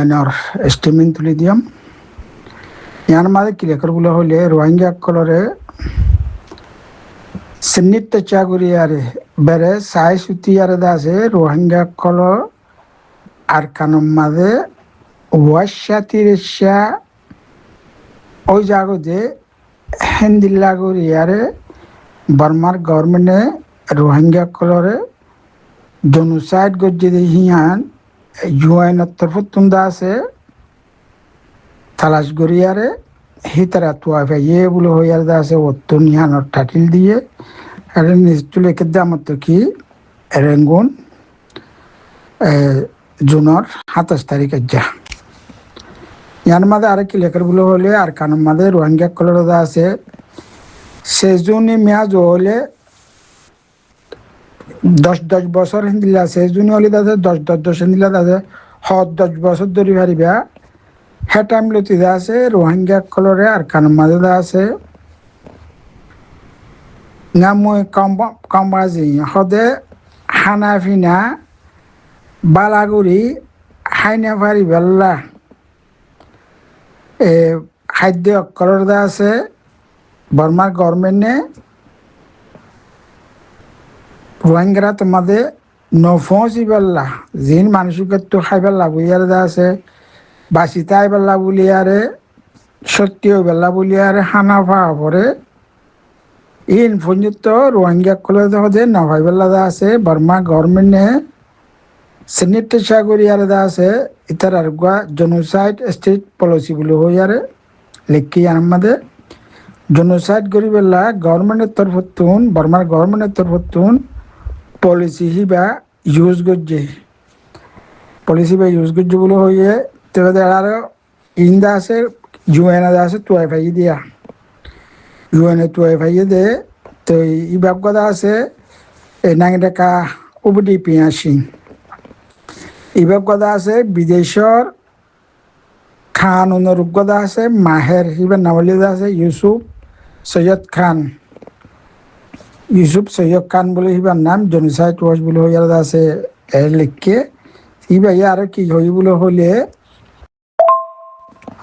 ইউএনর statement তুলে দিয়াম ইয়ার মাঝে ক্লিয়ারগুলো হলে রোহিঙ্গা কলরে সিন্নিত চাগুরিয়ারে বেড়ে সাই সুতিয়ারে দাসে রোহিঙ্গা কলর আর কানুন মাঝে ওয়াশাতিরেশা ওই জাগতে হেন্দিল্লাগুরিয়ারে বর্মার গভর্নমেন্টে রোহিঙ্গা কলরে জেনোসাইড গজ্জে হিয়ান ইউএন তরফ তুন্দা আছে তালাশ গরিয়ারে হিতারা তুয়াফে বলে হইয়ার আছে অত্তর নিহানোর টাইটেল দিয়ে আর নিচুলে কেদামত কি রেঙ্গুন জুনের 27 তারিখে যা ইয়ার মাঝে আর কি লেখারগুলো হলে আর কানুন মাঝে রোহিঙ্গা কলর আছে 6 জুনে মেয়াজ হলে 10 বছর হিন্দিলা 6 জুনে হলে তাদের 10 হিন্দিলা তাদের 10 বছর ধরে পারিবা হ্যাঁ টাইম লতি আছে রোহিঙ্গা কলরে আর কানুন মাঝে আছে না মই কমবাজি হদে হানাফিনা বালাগুড়ি হাইনা পারি বেল্লা খাদ্য কলর আছে বর্মার গভর্নমেন্টে রোহিঙ্গারা তোমাদের নফসি বেল্লা যিন মানুষকে তো খাই বেল্লা বুঝার আছে বাসিতাই বেল্লা বলিয়ারে সত্যিও বেল্লা বলিয়ারে হানা পাওয়া পরে ইন পর্যন্ত রোহিঙ্গা কলে দেখে নভাই বেল্লা আছে বর্মা গভর্নমেন্টে সেনেট সাগরিয়ারে আছে ইতার আর জেনোসাইড স্টেট পলিসি বলে হইয়ারে লেখি আমাদের জেনোসাইড করি বেলা গভর্নমেন্টের তরফতুন বর্মার গভর্নমেন্টের তরফতুন পলিসি হিবা ইউজ করছে পলিসি বা ইউজ করছে বলে হইয়ে তবে আর ইন্দা আছে ইউএন আছে টুয়াইফাই দিয়া ইউএনএ টুয়াইফাই দে তো ই বাপগদা আছে নাঙ্গি টাকা উবডি পিয়াসি ইবাব কথা আছে বিদেশর খান অনুরূপ কথা আছে মাহের হিবার নামলি আছে ইউসুফ সৈয়দ খান বলে হিবার নাম জেনোসাইড ওয়াচ বলে হইয়ার আছে লিখকে ইবা আর কি হই বলে হলে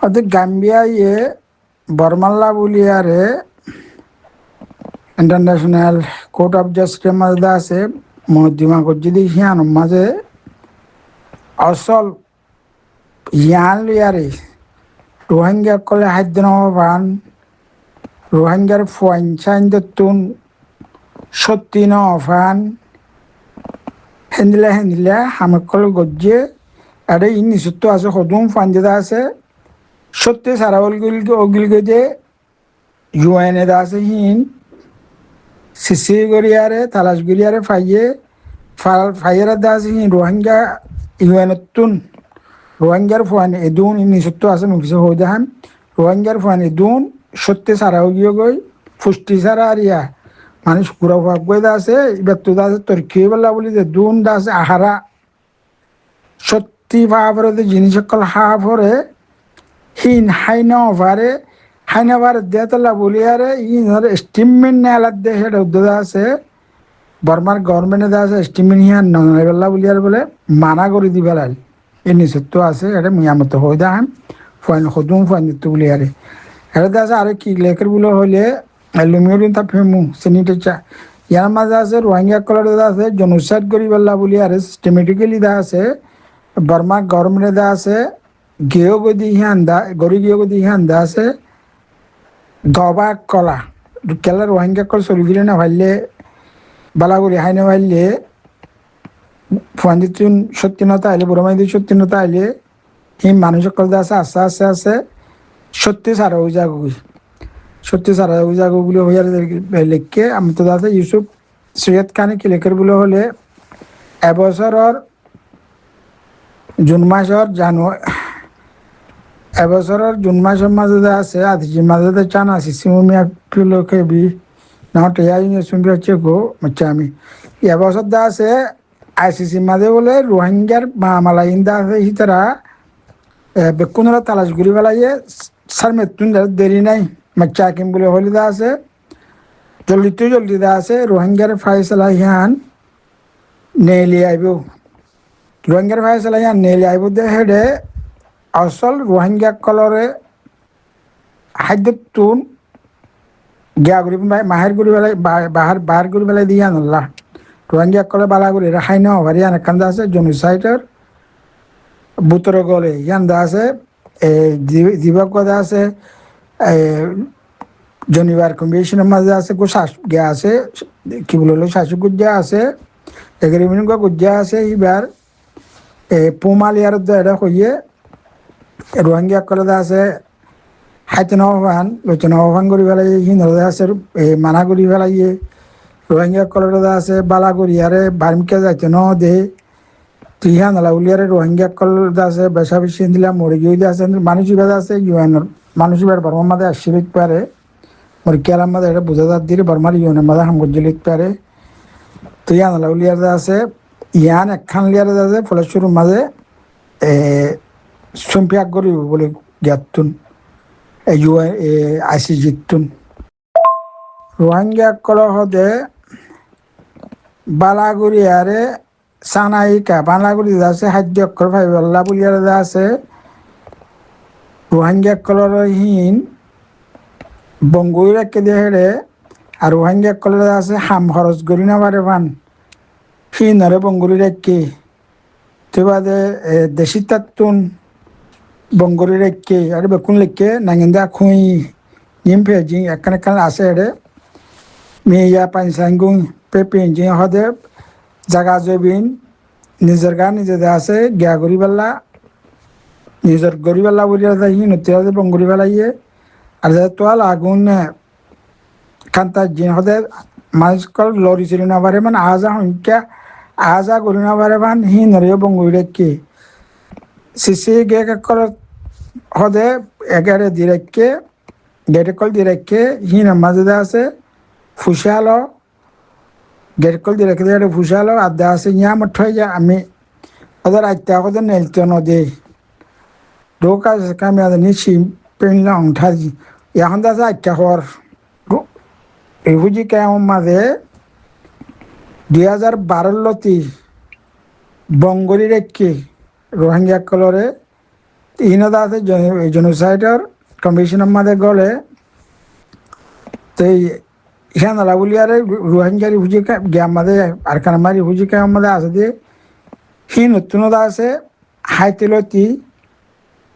ওদের গাম্বিয়া বর্মাল্লা বলিয়ারে ইন্টারন্যাশনাল কোর্ট অফ জাস্টিসের মাঝে আছে মহদিমা গজ্জিদি হিয়ান মাঝে আসল ইয়ান লিয়ারে রোহিঙ্গা কলে হাদ্য নবান রোহিঙ্গার ফুয়াইনসাইন তুন সত্যি নফান হেন্দিলা হামকল গজ্জে আরে ই নিষত্ব আছে সদুম ফাঞ্জেদা আছে সত্যি সারা অগিল গজে ইউএনএ আছে হিন সিসি গরিয়ারে তালাশ গরিয়ারে ফাইয়ের আছে হিন রোহিঙ্গা ইউএনতুন রোহিঙ্গার ফুয়ান এদুন নিষত্ব আছে মুখিছে হয়ে দেখান রোহিঙ্গার ফুয়ান এদুন সত্যি সারা গিয়ে গই পুষ্টি সারা আরিয়া মানুষ কুড়া ভাগ গই আছে এবার তো আছে তরকি বেলা বলি যে দুন দা আছে আহারা সত্যি ভাবরে জিনিস সকল হা ভরে হিন হাইনা ভারে হাইনা ভারে দেতলা বলি আরে ইন স্টিমমেন্ট নে আলাদ দে হেড উদ্যোগ আছে বর্মার গভর্নমেন্টে আছে স্টিমিন হিয়ান নবেলা বলি আর বলে মানা করে দি বেলাল এই নিষত্ব আছে এটা মিয়ামত হয়ে দেখান ফাইন সদুম ফাইন দিতে বলি আরে এটা আছে আরে কি লেখের বলে হলে লুমিয়রিন তা ফেমু সেনিটে চা ইয়ার মাঝে আছে রোহিঙ্গা কলর আছে জেনোসাইড করি বেলা বলি আরে সিস্টেমেটিক্যালি দা আছে বর্মার গভর্নমেন্টে দা আছে গেও গদি হিয়ান দা গরি গেও গদি হিয়ান দা আছে গবা কলা কেলা রোহিঙ্গা কল চলিগিলে না ভাইলে বালাগুড়ি হাইনে ভাইলে ফুয়ান্দিতুন সত্যিনতা আইলে বুড়ামাইদি সত্যিনতা আইলে এই মানুষ সকল আছে আস্তে আস্তে সত্যি সারা উজাগো বলে হইয়ার লেখকে আমি তো দাদা ইউসুফ সৈয়দ খানে কি লেখের বলে হলে এবছরের জুন মাসের এবছরের জুন মাসের মাঝে আছে আদিজি মাঝে চান আছি সিমুমিয়া পিলোকে বি না টেয়াই শুনবি হচ্ছে গো মাচ্ছা আমি এবছর দা আছে আইসিসি মাঝে বলে রোহিঙ্গার মামালা ইন্দা আছে হিতারা বেকুনরা তালাশ ঘুরি বেলাইয়ে সার মেতুন দেরি নাই মাচ্চা কিম বলে হলি দা আছে জলদি দা আছে রোহিঙ্গার ফাইসলা হিয়ান নেলি আইব রোহিঙ্গার ফাইসলা হিয়ান নেলি আইব দে হেডে আসল রোহিঙ্গা কলরে খাদ্যতুন গিয়া করি মাহের করি বেলায় বাহার করি বেলায় দিয়ে আনল্লা রোহিঙ্গা কলে বালা করি রাখাই না হবারি আনেকান্দা আছে জেনোসাইডের বুতর গলে ইয়ান্দা আছে জীবকদা আছে জনিবার কনভেনশনের মাঝে আছে গো শ্বাস গিয়া আছে কি বললো শাসু গুজ্জা আছে এগ্রিমেন্ট গুজ্জা আছে এবার পুমালিয়ার এটা হইয়ে রোহিঙ্গা কলে আছে হাইতেন আহ্বান লোচন আহ্বান করি পেলাই হিন্দা আছে মানা করি পেলাইয়ে রোহিঙ্গা কলরে আছে বালা করি আরে বার্মিকে যাইতে ন দে তিহা নালা উলিয়ারে রোহিঙ্গা কলরে আছে বেসা বেশি দিলা মরে গিয়ে আছে মানুষ ইবাদ আছে ইউএনের মানুষ ইবার বর্মার মাঝে আসিবিত পারে মরে কেলার মাঝে এটা বোঝা যাত দিয়ে বর্মার ইউএনের মাঝে হামগজ্জলিত পারে তিহা নালা উলিয়ারে আছে ইয়ান একখান লিয়ারে আছে ফলেশ্বরের মাঝে সম্পিয়াক করি বলে জ্ঞাতুন আইসিজিতুন রোহিঙ্গা কলহদে বালাগুড়ি আরে সানাইকা বালাগুড়ি আছে খাদ্য অক্ষর ফাইবাল্লা বুলিয়ার আছে রোহিঙ্গা কলর হীন বঙ্গুই রেখে দিয়ে হেরে আর রোহিঙ্গা কলর আছে হাম খরচ করি না পারে পান হিনরে বঙ্গুরি রেখে তো বাদে দেশি তাতুন বঙ্গুরি রেখে আর বেকুন লেখকে নাঙ্গিন্দা খুঁই নিম ফেজি এখানে আছে হেরে মেয়া পাইসাঙ্গুং পেপিঞ্জি হদে জাগা জবিন নিজের গা নিজে আছে গিয়া গড়ি বেলা নিজের গড়ি বেলা বলিয়া যাই নতুন বঙ্গুরি বেলাইয়ে আর তোয়াল আগুন কান্তা জিন হদে মানুষ লরি চলি না পারে মানে আজা সংখ্যা আজা গড়ি না পারে মান হি নরিও বঙ্গুরি রেখে সিসি গে হদে এগারে দি রেখে গেটে কল দি রেখে হি মাঝে আছে ফুসালো গেটকল দিয়ে রেখে দিয়ে ফুসালো আর দা আছে ইয়া মঠাই যা আমি ওদের আইতে ওদের নেলতে নদী ঢোক আছে কামি আদের নিচ্ছি পেনলা উঠাই এখন দাসে আইটা হর রিফিউজি ক্যাম্প মাঝে 2012 লতি বঙ্গলি রেখে রোহিঙ্গা কলরে ইনদা আছে জেনোসাইডের কমিশনের মাঝে গলে তো ইহান লাগুলিয়ারে রোহিঙ্গা রিফিউজি গ্যাম মাঝে আর কানামা রিফিউজি ক্যাম্প মাঝে আছে দিয়ে হি নতুনতা আছে হাইতেলতি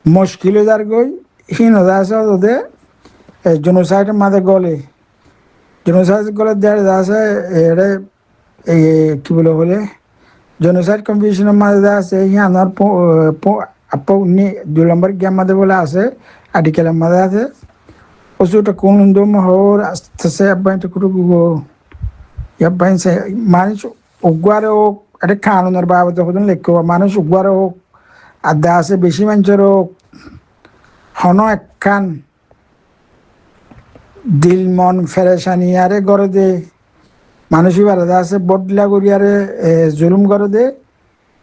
মুশকিল যার গই হি নদা আছে ওদের জেনোসাইডের মাঝে গলে জেনোসাইড গলে দেড় আছে এড়ে এই কি বলে বলে জেনোসাইড কমিশনের মাঝে আছে ইহানোর 2 নম্বর গ্যাম মাঝে বলে আছে আর্টিকেলের মাঝে আছে ওষুধটা কোন হর আস্তে আস্তে আব্বাইটা করে গুগো আব্বাই মানুষ উগুয়ারে হোক এটা খাওয়ানোর বাবদ যখন লেখ মানুষ উগুয়ারে হোক আদা আছে বেশি মানুষের হোক হন একখান দিল মন ফেরেশানি আরে গড়ে দে মানুষই বারাদা আছে বদলা করিয়ারে জুলুম করে দে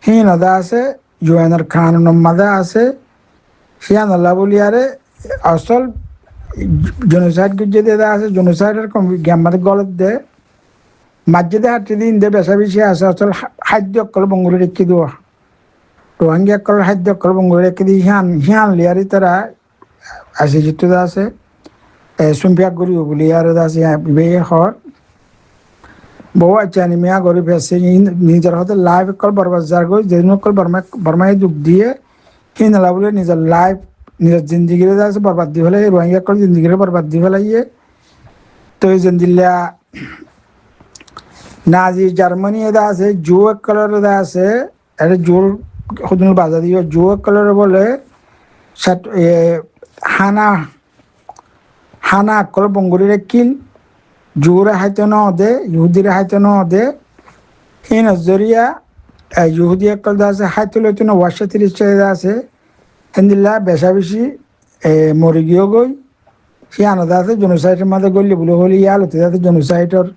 হিনদা আছে ইউএনের খাওয়ানোর মাঝে আছে হিয়ানল্লা বলিয়ারে আসল জেনোসাইড গুজে আছে জেনোসাইডের গ্যামারে গলত দে মাঝে হাঁটি দিন দে বেশা বেশি আছে আসল খাদ্য অকল বঙ্গুলি রেখে দেওয়া রোহিঙ্গা অকল খাদ্য অকল বঙ্গুলি রেখে দিয়ে হিয়ান লিয়ারি তারা আছে জিতু আছে সুম্পিয়াক গরি বলি আর আছে বে হর বহু আচ্ছা নিমিয়া গরিব আছে নিজের হতে লাইভ কল বরবাদ যার গই যেদিন কল বর্মায় দুঃখ দিয়ে হিনলা বলে নিজের লাইভ নিজের জিন্দগির আছে বরবাদ দি ফেলাই রোহিঙ্গা কল জিন্দগিরে বরবাদ দি ফেলাইয়ে তো এই জিন্দিল্লা নাজি জার্মানি এদা আছে জো এক কালার এদা আছে এটা জোর সদিন বাজা দিয়ে জো এক কালার বলে হানা হানা কল বঙ্গুরিরে কিল জোরে হাইতে ন দে ইহুদিরে হাইতে ন দে হি নজরিয়া ইহুদি এক কল আছে হাইতে লইতে না 30 আছে হিন্দিল্লা বেশা বেশি মরে গিয়েও গই সে আলাদা আছে জেনোসাইডের মাঝে গলি বলে হলে ইয়া লতে যাতে জেনোসাইডের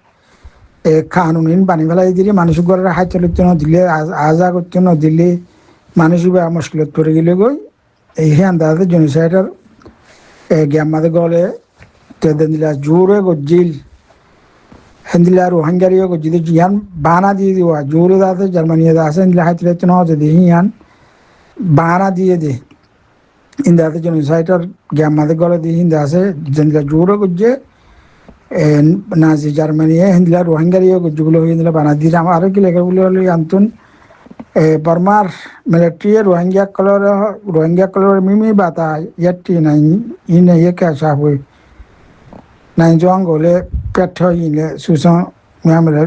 কানুন বানি ফেলাই দিলে মানুষ ঘরের হাইতে লইতে ন দিলে আজা করতে ন দিলে মানুষ মুশকিলত পড়ে গেলে গই এই আন্দা আছে জেনোসাইডের গ্যাম মাঝে গলে তেদিন দিলা জোরে গজ্জিল হিন্দিলা রোহিঙ্গারিও গজ্জিল ইয়ান বানা দিয়ে দেওয়া জোরে আছে জার্মানি আছে হিন্দিলা হাইতে লইতে ন যদি ইয়ান বানা দিয়ে দে ইন্দাতে জনসাইটার গ্যামাতে গলে দিয়ে হিন্দা আছে যেগুলা জোরও করছে নাজি জার্মানি হিন্দলা রোহিঙ্গারিও করছেগুলো হিন্দলা বানা দিয়ে আমার আরও কি লেখাগুলো হলো আন্তন বর্মার মিলিটারি রোহিঙ্গা কলর মিমি বাতা ইয়াটি নাই ইনে ইয়েকা সাবই নাই জং গলে পেট ইলে সুসং মিয়ামলে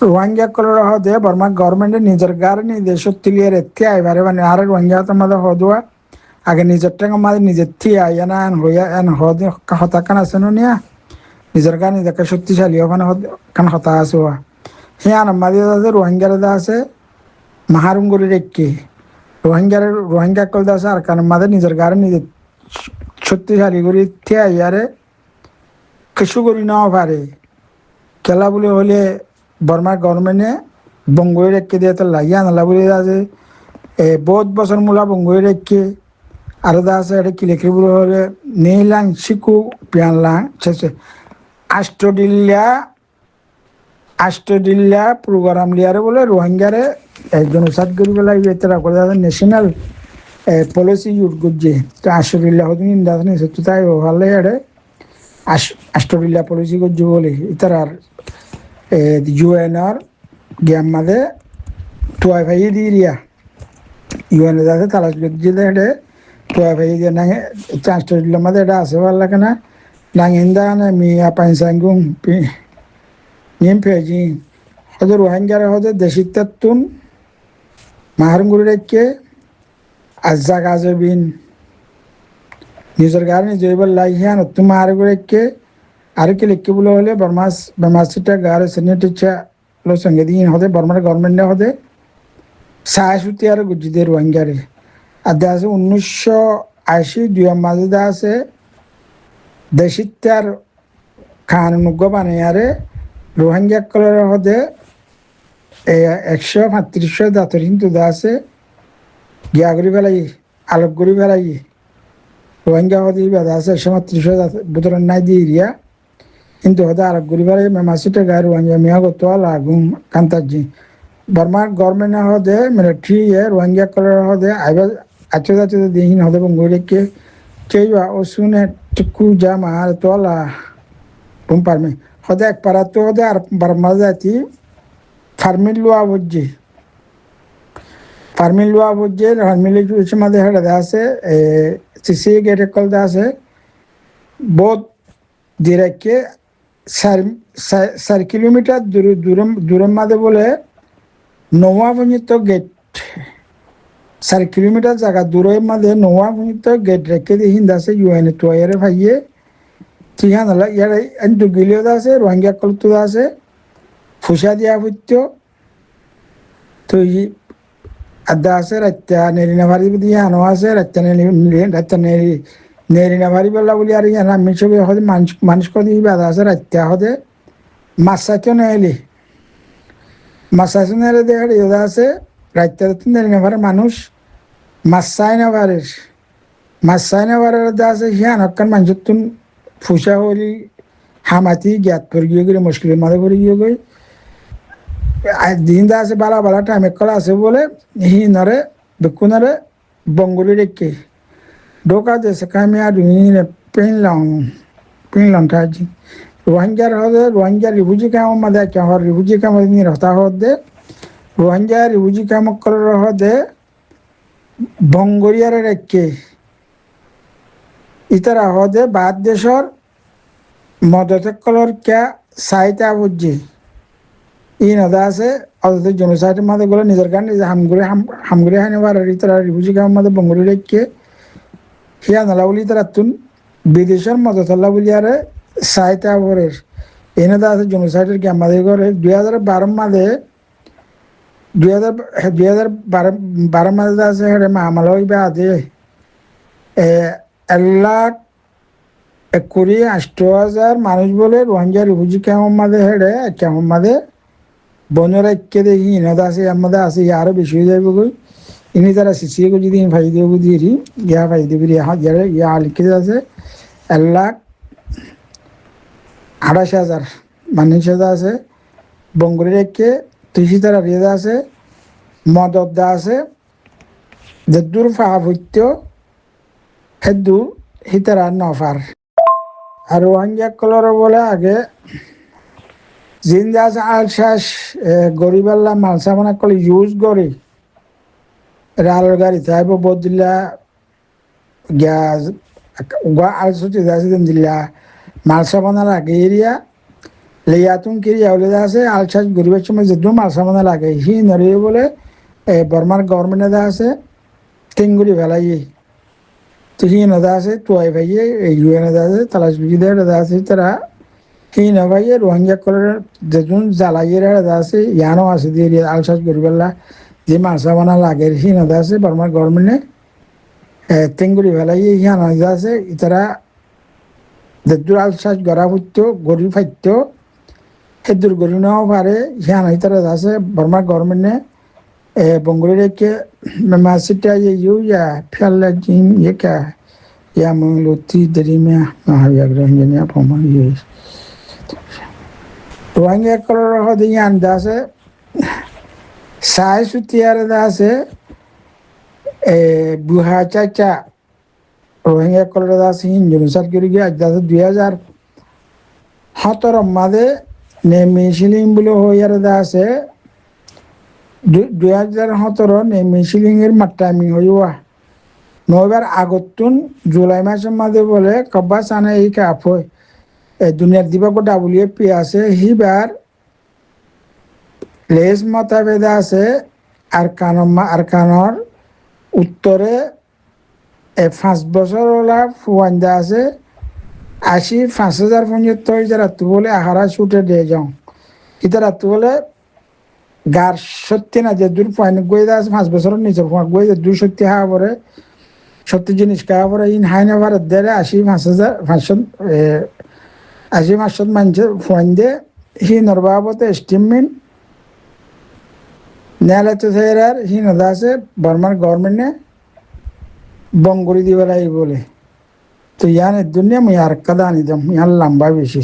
রোহিঙ্গা কলর হদে বর্মা গভর্নমেন্টে নিজের গারে নিজে সত্যিলিয়ার এতে আইবারে মানে আর রোহিঙ্গা তোমাদের হদুয়া আগে নিজের টাকা আমাদের নিজের থি আইয়ানা এন হইয়া এন হদে হতাকান আছে নিয়া নিজের গান নিজেকে শক্তিশালী ওখানে কান হতা আছে ওয়া হিয়ান আমাদের আছে রোহিঙ্গার আছে মাহারুঙ্গুরি রেখে রোহিঙ্গা কল আছে আর কারণ আমাদের নিজের গারে নিজের শক্তিশালী করে থি আইয়ারে কিছু করি নাও পারে খেলা বলে হলে বর্মার গভর্নমেন্টে বঙ্গই রেখে দিয়ে তো লাগিয়া নালা বলে আছে বহুত বছর মূলা বঙ্গই রেখে আর আছে এটা কি লেখি বলে হলে নেইলাং শিকু পিয়ানলাং শেষে আষ্টদিল্লা প্রোগ্রাম লিয়ারে বলে রোহিঙ্গারে একজন সাত করি বেলা ইয়েতরা করে ন্যাশনাল পলিসি ইউজ করছে তো আষ্টদিল্লা হতো ইন্দাসনি সত্যি তাই ভালো এড়ে আষ্টদিল্লা পলিসি করছে বলে ইতার ইউএনআর গেম মাঝে টুয়াই ভাই দিয়ে ইউএন যাতে তালাশ করছে হেঁটে টুয়াই ভাই দিয়ে না আষ্টদিল্লার মাঝে এটা আসে ভালো লাগে না হিন্দা মি পাইসাঙ্গুং নিম পেজি হয়তো রোহিঙ্গারা হয়তো দেশিত্বের তুন মাহারুঙ্গুরি রেখে আজ্জা গাজবিন নিজের গাড়ি নিজে এবার লাগিয়ে নতুন মাহারুঙ্গুরি রেখে আর কি লিখে বলে হলে বর্মাসিটা গাড়ি সেনিটিচা লো সঙ্গে দিন হতে বর্মার গভর্নমেন্টে হতে সাহসুতি আর গুজিদের রোহিঙ্গারে আর দেখা আছে 1980 দুই মাঝে দেখা আছে দেশিত্যার খানুগ্য বানিয়ারে রোহিঙ্গা কলের হদে 135 দাঁতর হিন্দু আছে গিয়া করি ফেলাই আলোক করি ফেলাই রোহিঙ্গা হদে বেদা আছে 135 বুতরের নাই দিয়ে ইরিয়া কিন্তু হদে আলোক করি ফেলাই মেমাসিটা গায়ে রোহিঙ্গা মিয়া গত লাগুম কান্তাজি বর্মার গভর্নমেন্ট হদে মিলিটারি রোহিঙ্গা কলের হদে আইবা আচে যাচ্ছে দিন হদে বঙ্গকে কেইবা ও শুনে টুকু জামা আর তোলা পারমে হদে এক পারা তো হদে আর বর্মা জাতি ফার্মিল লোয়া বুঝছে ফার্মিলি মাঝে হেঁটে আছে সিসি গেটে কল আছে বহুত দিরাকে 4 কিলোমিটার দূরের মাঝে বলে নোয়া পর্যন্ত গেট 4 কিলোমিটার জায়গা দূরের মাঝে নোয়া পর্যন্ত গেট রেখে দিয়ে হিন্দ আছে ইউএনএ তো এর ভাইয়ে ঠিক আছে ইয়ার গিলিও আছে রোহিঙ্গা কলতো আছে ফুসা দিয়া হইতো তো আদা আছে রাত্তা নেরিনা ভারি দিয়ে আনো আছে রাত্তা নেরিনা ভারি বেলা বলি আর ইয়ার আমি সব হতে মানুষ কদি বাধা আছে রাত্তা হতে মাছাকেও নেলি মাছাচো নেলে দেখে ইয়ে আছে রাত্তা নেরিনা ভারে মানুষ মাছ চাই না বারের আছে হিয়ান হকান মানুষের তুন ফুসা হলি হামাতি জ্ঞাত করে গিয়ে গেলে মুশকিলের মাঝে করে গিয়ে গই দিন আছে বালা টাইম কলা আছে বলে হিনরে দুকুনরে বঙ্গুলি রেখে ঢোকা দেশে কামিয়া দুহিনে পিনলাম থাকি রোহিঙ্গার হদে রোহিঙ্গা রিফুজি কাম মাদে কেহর রিফুজি কাম নিয়ে হতা হদে রোহিঙ্গা রিফুজি কাম করার হদে বঙ্গরিয়ারে রেখে ইতারা হদে বাদ দেশর মদতে কলর কে সাইতা বুঝছে ই নদা আছে অত জনসাইটের মাঝে গুলো নিজের গান নিজে হামগুড়ি হাইনে বার ইতারা রিফুজি কাম মাঝে বঙ্গরি রেখে হিয়া নালা বলি তারা তুন বিদেশের মদতল্লা বলি আরে সাইতা ভরের এনে দা আছে জনসাইটের কে আমাদের ঘরে 2012 মাঝে 2012 মাঝে আছে হেরে মামলা হইবে আদে 1,80,000 মানুষ বলে রোহিঙ্গা রিফুজি ক্যাম্প মাঝে হেরে ক্যাম্প মাঝে বনের একে দেখি ইনদা আছে আমাদের আছে আরো বেশি হয়ে যাবে গই ইনি তারা শিশিয়ে যদি ভাই দেবো দিয়ে ইয়া ভাই দেবি ইয়া লিখে আছে 1,28,000 মানুষ আছে বঙ্গলি রেখে তুই তারা রেদা আছে মদত দা আছে যে দূর ফাহা হইত হেদু হিতারা নফার আর রোহিঙ্গা কলর বলে আগে জিন্দাস আলশাস গরিবাল্লা মালসামানা কল ইউজ করি রালের গাড়ি তাইব বদিল্লা গ্যাস আলসুটি দাসি দিল্লা মালসামানা লাগে এরিয়া লেয়াতুন কিরিয়া হলে আছে আলশাস গরিবের সময় যে মালসামানা লাগে হি নড়িয়ে বলে বর্মার গভর্নমেন্টে আছে টেঙ্গুরি ফেলাই তো হি নদা আছে তুয়াই ভাইয়ে ইউএন আছে তালাশ বিজিদের আছে তারা হি না ভাইয়ে রোহিঙ্গা কলের যেজন জ্বালাইয়ের আছে ইয়ানো আছে দিয়ে আলসাস গরিবাল্লা যে মালসামানা লাগে হি নদা আছে বর্মার গভর্নমেন্টে টেঙ্গুরি ফেলাই হিয়া নদা আছে তারা যেদুর আলসাস গড়া ফুটতো গড়ি ফাইতো সেদুর গড়ি নেওয়া পারে হিয়া নদী তারা আছে বর্মার গভর্নমেন্টে বঙ্গলি রেখে মাসিটা ইউ ya ফেলা জিম ইয়েকা ya মংলতি দরিমা মহাবিয়াগ্রহণজনিয়া পমা ইয়ে রোহিঙ্গা কলর হদে আন্দা আছে সাই সুতিয়ার আছে বুহা চাচা রোহিঙ্গা কলর আছে হিন্দুসার করে গিয়ে আজ 2017 মাদে নেমিশিলিং বলে হইয়ার আছে 2017 নেমিশিলিংয়ের মাট্টামি হইয়া নয়বার আগতুন জুলাই মাসের মাঝে বলে কব্বা সানা এই কাপ হয় দুনিয়ার দিবাক WFP আছে হিবার লেস মতাবেদা আছে আর কানর উত্তরে 5 বছর ওলা ফুয়ান্দা আছে 5,000 যারা তু বলে আহারা ছুটে দিয়ে যাও ইতারা তু বলে গার সত্যি না যে দূর পয়েন্ট গই আছে 5 বছরের নিচে গই দূর সত্যি হওয়া পরে সত্যি জিনিস খাওয়া পরে ইন হাইনে ভারত দেড়ে 80,000 মানুষের ফোন দিয়ে হি নরবাবতে স্টিমমিন নেলে তো সেরার হি নদা আছে বর্মার গভর্নমেন্টে বঙ্গরি দিবেলাই বলে তো ইয়ান দুনিয়া মুই আর কাদা আনি দাম ইয়ান লম্বা বেশি